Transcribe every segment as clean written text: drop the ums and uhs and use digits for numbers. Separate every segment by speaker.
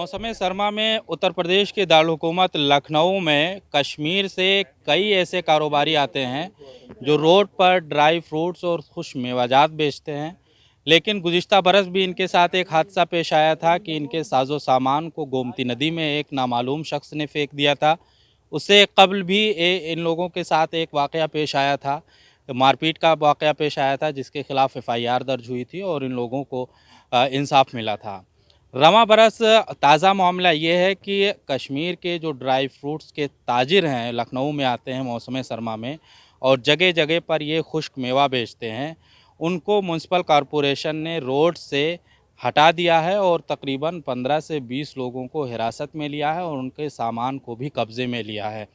Speaker 1: मौसम सरमा में उत्तर प्रदेश के दारुल-हुकूमत लखनऊ में कश्मीर से कई ऐसे कारोबारी आते हैं जो रोड पर ड्राई फ्रूट्स और खुश मेवाजात बेचते हैं। लेकिन गुज़िश्ता बरस भी इनके साथ एक हादसा पेश आया था कि इनके साजो सामान को गोमती नदी में एक नामालूम शख्स ने फेंक दिया था। उससे कबल भी इन लोगों के साथ एक वाक़या पेश आया था, मारपीट का वाक़या पेश आया था, जिसके खिलाफ एफ़आईआर दर्ज हुई थी और इन लोगों को इंसाफ मिला था। रवां बरस ताज़ा मामला ये है कि कश्मीर के जो ड्राई फ्रूट्स के ताजिर हैं लखनऊ में आते हैं मौसम सरमा में और जगह जगह पर ये खुश्क मेवा बेचते हैं, उनको म्युनिसिपल कॉरपोरेशन ने रोड से हटा दिया है और तकरीबन 15 से 20 लोगों को हिरासत में लिया है और उनके सामान को भी कब्ज़े में लिया है।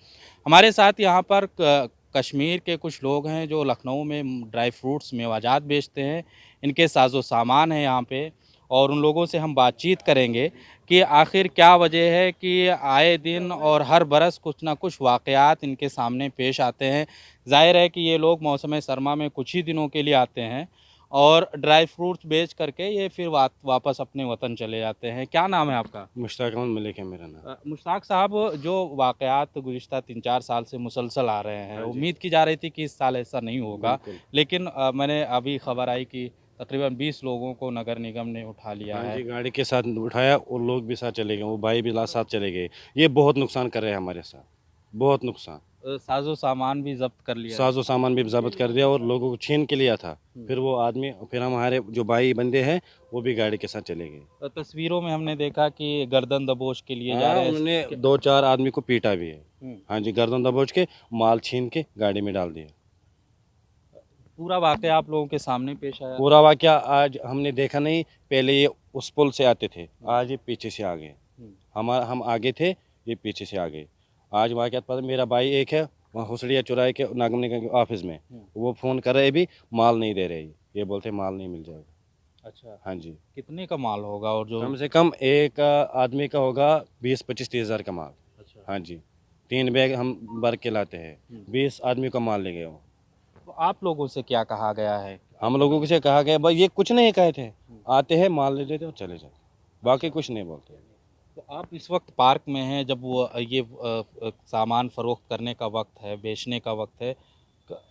Speaker 1: हमारे साथ यहाँ पर कश्मीर के कुछ लोग हैं जो लखनऊ में ड्राई फ्रूट्स मेवाजात बेचते हैं, इनके साजो सामान है यहाँ पे और उन लोगों से हम बातचीत करेंगे कि आखिर क्या वजह है कि आए दिन और हर बरस कुछ ना कुछ वाक़यात इनके सामने पेश आते हैं। ज़ाहिर है कि ये लोग मौसम सरमा में कुछ ही दिनों के लिए आते हैं और ड्राई फ्रूट्स बेच करके ये फिर वापस अपने वतन चले जाते हैं। क्या नाम है आपका?
Speaker 2: मुश्ताक अहमद मलिक है मेरा नाम।
Speaker 1: मुश्ताक साहब, जो वाक़यात गुज़िश्ता 3-4 साल से मुसलसल आ रहे हैं,
Speaker 2: हाँ जी,
Speaker 1: उम्मीद की जा रही थी कि इस साल ऐसा नहीं होगा,
Speaker 2: बिल्कुल।
Speaker 1: लेकिन मैंने अभी खबर आई कि तकरीबन 20 लोगों को नगर निगम ने उठा लिया
Speaker 2: हाँ
Speaker 1: है।
Speaker 2: जी, गाड़ी के साथ उठाया और लोग भी साथ चले गए, वो भाई भी साथ चले गए। ये बहुत नुकसान कर रहे हैं हमारे साथ, बहुत नुकसान।
Speaker 1: साज़ो सामान भी ज़ब्त कर लिया है।
Speaker 2: साज़ो सामान भी ज़ब्त कर दिया और लोगों को छीन के लिया था। फिर वो आदमी, फिर हमारे जो भाई बंदे हैं, वो भी गाड़ी के साथ चले गए।
Speaker 1: तस्वीरों में हमने देखा कि गर्दन दबोच के लिए जा
Speaker 2: हाँ,
Speaker 1: रहे हैं।
Speaker 2: उन्होंने 2-4 आदमी को पीटा भी है।
Speaker 1: हुँ।
Speaker 2: हाँ जी, गर्दन दबोच के माल छीन के गाड़ी में डाल दिया।
Speaker 1: पूरा वाक़या आप लोगों के सामने पेश आया।
Speaker 2: पूरा वाक़या आज हमने देखा नहीं, पहले ये उस पुल से आते थे, आज ये पीछे से आ गए।
Speaker 1: हुँ।
Speaker 2: हम आगे थे, ये पीछे से आ गए। आज वाक़यात पता, मेरा भाई एक है वहाँ हुसड़िया चौराहे के नगर निगम के ऑफिस में, वो फ़ोन कर रहे भी, माल नहीं दे रहे, ये बोलते माल नहीं मिल जाएगा।
Speaker 1: अच्छा,
Speaker 2: हाँ जी,
Speaker 1: कितने का माल होगा और जो
Speaker 2: कम से कम एक आदमी का होगा 20-25-30 हज़ार का माल।
Speaker 1: अच्छा।
Speaker 2: हाँ जी, 3 बैग हम भर के लाते हैं,
Speaker 1: हुँ।
Speaker 2: 20 आदमी का माल ले गए वो।
Speaker 1: तो आप लोगों से क्या कहा गया है?
Speaker 2: हम लोगों से कहा गया भाई, ये कुछ नहीं कहे थे,
Speaker 1: हुँ।
Speaker 2: आते हैं माल ले लेते और चले जाते, बाकी कुछ नहीं बोलते।
Speaker 1: तो आप इस वक्त पार्क में हैं, जब वो ये सामान फ़रोख्त करने का वक्त है, बेचने का वक्त है,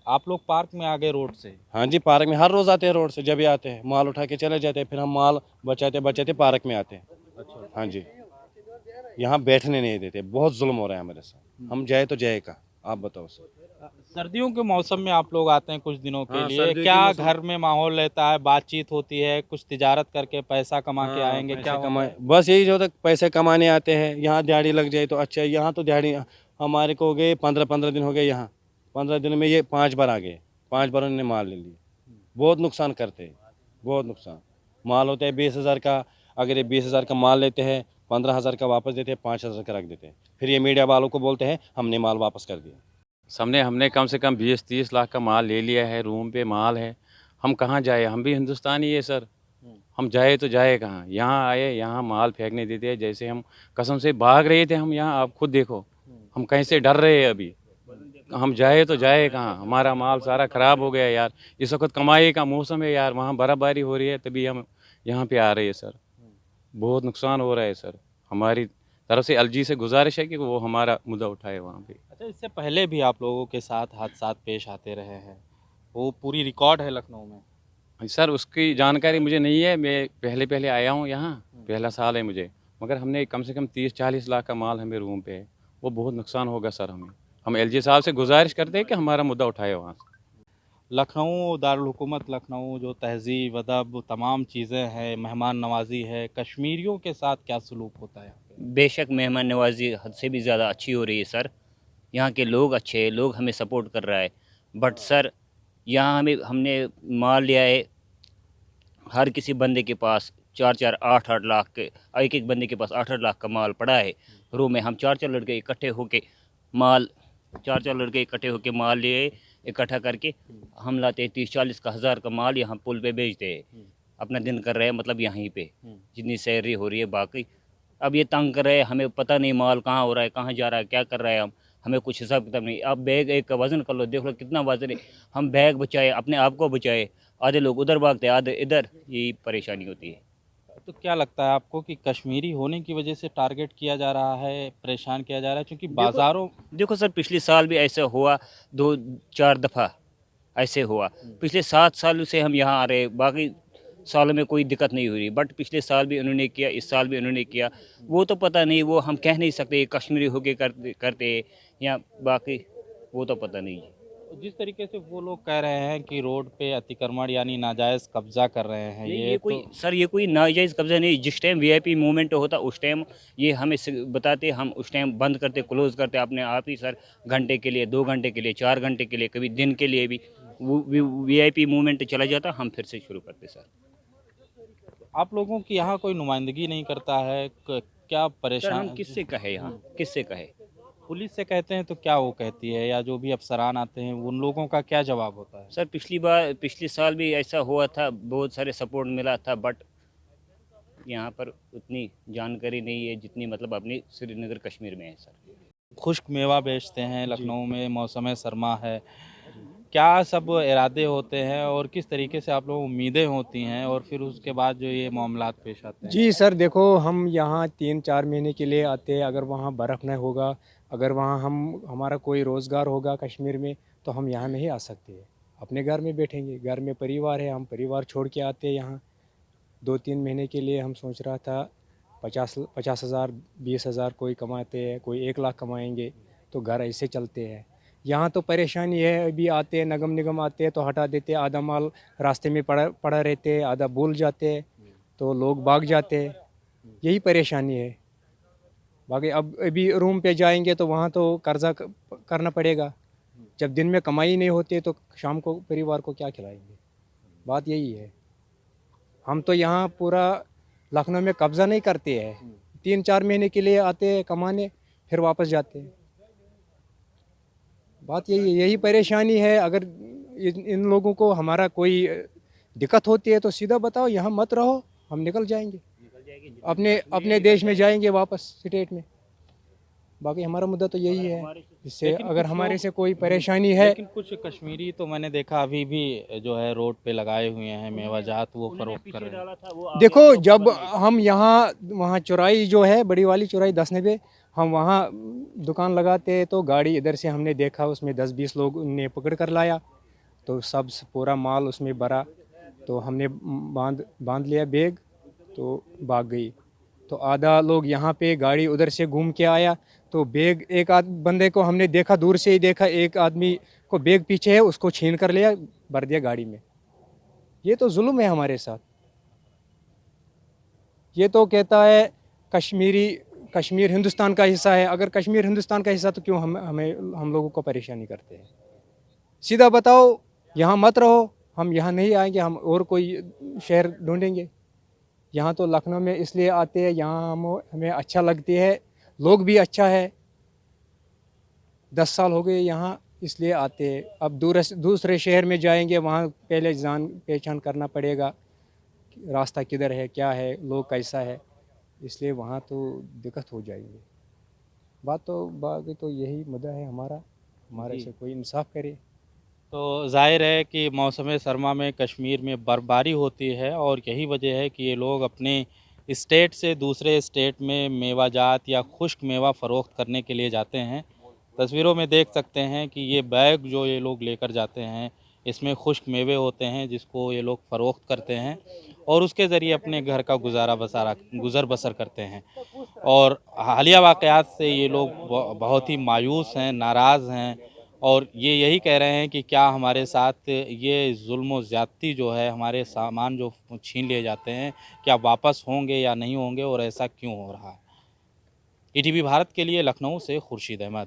Speaker 1: आप लोग पार्क में आ गए रोड से।
Speaker 2: हाँ जी, पार्क में हर रोज़ आते हैं, रोड से जब भी आते हैं माल उठा के चले जाते हैं, फिर हम माल बचाते बचाते पार्क में आते हैं।
Speaker 1: अच्छा।
Speaker 2: हाँ जी, यहाँ बैठने नहीं देते, बहुत जुल्म हो रहा है हमारे साथ। हम जाए तो जाए कहाँ, आप बताओ सर।
Speaker 1: सर्दियों के मौसम में आप लोग आते हैं कुछ दिनों के
Speaker 2: हाँ,
Speaker 1: लिए,
Speaker 2: सर्दियों के
Speaker 1: क्या
Speaker 2: मौसम।
Speaker 1: घर में माहौल रहता है, बातचीत होती है, कुछ तिजारत करके पैसा कमा के
Speaker 2: हाँ,
Speaker 1: आएंगे, क्या
Speaker 2: पैसे
Speaker 1: होता
Speaker 2: कमाए,
Speaker 1: है?
Speaker 2: बस यही जो तक पैसे कमाने आते हैं, यहाँ दिहाड़ी लग जाए तो अच्छा है। यहाँ तो दिहाड़ी हमारे को हो गए 15-15 दिन हो गए यहाँ, 15 दिन में ये 5 बार आ गए, 5 बार उन्होंने माल ले लिए। बहुत नुकसान करते हैं, बहुत नुकसान। माल होता है 20,000 का, अगर ये 20,000 का माल लेते हैं, 15,000 का वापस देते हैं, 5,000 का रख देते हैं। फिर ये मीडिया वालों को बोलते हैं हमने माल वापस कर दिया।
Speaker 3: हमने हमने कम से कम 20-30 लाख का माल ले लिया है, रूम पे माल है। हम कहाँ जाए, हम भी हिंदुस्तानी है सर। हम जाए तो जाए कहाँ? यहाँ आए, यहाँ माल फेंकने देते हैं, जैसे हम कसम से भाग रहे थे हम यहाँ, आप खुद देखो हम कैसे डर रहे हैं अभी। हम जाए तो जाए कहाँ? हमारा माल सारा ख़राब हो गया यार। इस वक्त कमाई का मौसम है यार, वहाँ बर्फ़बारी हो रही है, तभी हम यहाँ पे आ रहे हैं सर। बहुत नुकसान हो रहा है सर। हमारी तरफ से एलजी से गुजारिश है कि वो हमारा मुद्दा उठाए वहाँ पे।
Speaker 1: अच्छा, इससे पहले भी आप लोगों के साथ हादसा पेश आते रहे हैं, वो पूरी रिकॉर्ड है लखनऊ में।
Speaker 3: सर उसकी जानकारी मुझे नहीं है, मैं पहले पहले आया हूँ यहाँ, पहला साल है मुझे। मगर हमने कम से कम 30-40 लाख का माल हमें रूम पे है, वो बहुत नुकसान होगा सर हमें। हम एलजी साहब से गुजारिश करते हैं कि हमारा मुद्दा उठाए वहाँ से।
Speaker 1: लखनऊ दारुल हुकूमत लखनऊ, जो तहज़ीब, अदब, तमाम चीज़ें हैं, मेहमान नवाज़ी है, कश्मीरियों के साथ क्या सलूक होता है यहाँ पे?
Speaker 4: बेशक मेहमान नवाज़ी हद से भी ज़्यादा अच्छी हो रही है सर। यहाँ के लोग अच्छे हैं, लोग हमें सपोर्ट कर रहा है। बट सर यहाँ हमने माल लिया है, हर किसी बंदे के पास 4-4 8-8 लाख के, एक-एक बंदे के पास 8-8 लाख का माल पड़ा है रूम में। हम 4-4 लड़के इकट्ठे होके माल 4-4 लड़के इकट्ठे होके माल लिए, इकट्ठा करके हम लाते हैं 30-40 का, 1000 का माल यहाँ पुल पे बेचते हैं। अपना दिन कर रहे हैं, मतलब यहीं पे जितनी सैलरी हो रही है। बाकी अब ये तंग कर रहे हैं, हमें पता नहीं माल कहाँ हो रहा है, कहाँ जा रहा है, क्या कर रहा है। हमें कुछ हिसाब किताब नहीं। अब बैग एक का वज़न कर लो, देख लो कितना वज़न है। हम बैग बचाए, अपने आप को बचाए, आधे लोग उधर भागते हैं, आधे इधर, यही परेशानी होती है।
Speaker 1: तो क्या लगता है आपको कि कश्मीरी होने की वजह से टारगेट किया जा रहा है, परेशान किया जा रहा है? क्योंकि बाज़ारों
Speaker 4: देखो सर, पिछले साल भी ऐसा हुआ, 2-4 दफ़ा ऐसे हुआ। पिछले 7 सालों से हम यहाँ आ रहे, बाकी सालों में कोई दिक्कत नहीं हुई, बट पिछले साल भी उन्होंने किया, इस साल भी उन्होंने किया। वो तो पता नहीं, वो हम कह नहीं सकते कश्मीरी होके करते करते या बाकी, वो तो पता नहीं।
Speaker 1: जिस तरीके से वो लोग कह रहे हैं कि रोड पे अतिक्रमण यानी नाजायज़ कब्ज़ा कर रहे हैं,
Speaker 4: नहीं,
Speaker 1: ये
Speaker 4: ये
Speaker 1: तो
Speaker 4: कोई सर, ये कोई नाजायज़ कब्ज़ा नहीं। जिस टाइम वीआईपी मूवमेंट होता उस टाइम ये हमें बताते, हम उस टाइम बंद करते, क्लोज़ करते अपने आप ही सर। घंटे के लिए, 2 घंटे के लिए, 4 घंटे के लिए, कभी दिन के लिए भी वो वीआईपी मूवमेंट चला जाता, हम फिर से शुरू करते सर।
Speaker 1: आप लोगों की यहाँ कोई नुमाइंदगी नहीं करता है? क्या
Speaker 4: सर
Speaker 1: परेशान?
Speaker 4: हम किससे कहे यहाँ, किससे कहे?
Speaker 1: पुलिस से कहते हैं तो क्या वो कहती है, या जो भी अफसरान आते हैं उन लोगों का क्या जवाब होता है?
Speaker 4: सर पिछले साल भी ऐसा हुआ था, बहुत सारे सपोर्ट मिला था, बट यहाँ पर उतनी जानकारी नहीं है जितनी मतलब अपनी श्रीनगर कश्मीर में है सर।
Speaker 1: खुश्क मेवा बेचते हैं, लखनऊ में मौसम सरमा है, क्या सब इरादे होते हैं और किस तरीके से आप लोगों को उम्मीदें होती हैं, और फिर उसके बाद जो ये मामलात पेश आते हैं?
Speaker 5: जी सर, देखो हम यहाँ 3-4 महीने के लिए आते हैं। अगर वहाँ बर्फ़ नहीं होगा, अगर वहाँ हमारा कोई रोज़गार होगा कश्मीर में, तो हम यहाँ नहीं आ सकते हैं। अपने घर में बैठेंगे, घर में परिवार है, हम परिवार छोड़ के आते हैं यहाँ। 2-3 महीने के लिए हम सोच रहा था 50,000 20,000 कोई कमाते हैं, कोई 1 लाख कमाएंगे, तो घर ऐसे चलते हैं। यहाँ तो परेशानी है, अभी आते हैं, नगम निगम आते हैं तो हटा देते हैं, आधा माल रास्ते में पड़ा पड़ा रहते हैं, आधा भूल जाते हैं, तो लोग भाग जाते हैं। यही परेशानी है। बाकी अब अभी रूम पे जाएंगे तो वहाँ तो कर्जा करना पड़ेगा। जब दिन में कमाई नहीं होती है तो शाम को परिवार को क्या खिलाएंगे? बात यही है। हम तो यहाँ पूरा लखनऊ में कब्ज़ा नहीं करते हैं। 3-4 महीने के लिए आते हैं कमाने, फिर वापस जाते हैं। बात यही परेशानी है। अगर इन लोगों को हमारा कोई दिक्कत होती है तो सीधा बताओ, यहाँ मत रहो, हम निकल जाएंगे, अपने देश में जाएंगे वापस स्टेट में। बाकी हमारा मुद्दा तो यही है। इससे अगर हमारे से कोई परेशानी है,
Speaker 1: लेकिन कुछ कश्मीरी तो मैंने देखा अभी भी जो है रोड पे लगाए हुए हैं मेवाजात, वो फरोख्त कर रहे हैं।
Speaker 5: देखो जब हम यहाँ वहाँ चौराई जो है, बड़ी वाली चौराई 10 नंबर, हम वहाँ दुकान लगाते हैं तो गाड़ी इधर से हमने देखा, उसमें 10-20 लोग ने पकड़ कर लाया, तो सब पूरा माल उसमें भरा, तो हमने बांध लिया बैग, तो भाग गई। तो आधा लोग यहाँ पे गाड़ी उधर से घूम के आया, तो बैग एक बंदे को हमने देखा, दूर से ही देखा, एक आदमी को बैग पीछे है, उसको छीन कर लिया, भर दिया गाड़ी में। ये तो जुल्म है हमारे साथ। ये तो कहता है कश्मीर हिंदुस्तान का हिस्सा है। अगर कश्मीर हिंदुस्तान का हिस्सा तो क्यों हम लोगों को परेशानी करते हैं? सीधा बताओ, यहाँ मत रहो, हम यहाँ नहीं आएंगे, हम और कोई शहर ढूंढेंगे। यहाँ तो लखनऊ में इसलिए आते हैं, यहाँ हमें अच्छा लगती है, लोग भी अच्छा है। 10 साल हो गए यहाँ, इसलिए आते हैं। अब दूसरे शहर में जाएंगे, वहाँ पहले जान पहचान करना पड़ेगा, रास्ता किधर है, क्या है, लोग कैसा है, इसलिए वहाँ तो दिक्कत हो जाएगी। बाकी तो यही मुद्दा है हमारे से कोई इंसाफ करे।
Speaker 1: तो जाहिर है कि मौसम सरमा में कश्मीर में बर्फबारी होती है, और यही वजह है कि ये लोग अपने स्टेट से दूसरे स्टेट में मेवाजात या खुश्क मेवा फ़रोख्त करने के लिए जाते हैं। तस्वीरों में देख सकते हैं कि ये बैग जो ये लोग लेकर जाते हैं, इसमें खुश्क मेवे होते हैं जिसको ये लोग फ़रोख्त करते हैं और उसके ज़रिए अपने घर का गुज़र बसर करते हैं। और हालिया वाक़यात से ये लोग बहुत ही मायूस हैं, नाराज़ हैं, और ये यही कह रहे हैं कि क्या हमारे साथ ये जुल्म और ज़्यादती जो है, हमारे सामान जो छीन लिए जाते हैं, क्या वापस होंगे या नहीं होंगे, और ऐसा क्यों हो रहा है। ईटीवी भारत के लिए लखनऊ से खुर्शीद अहमद।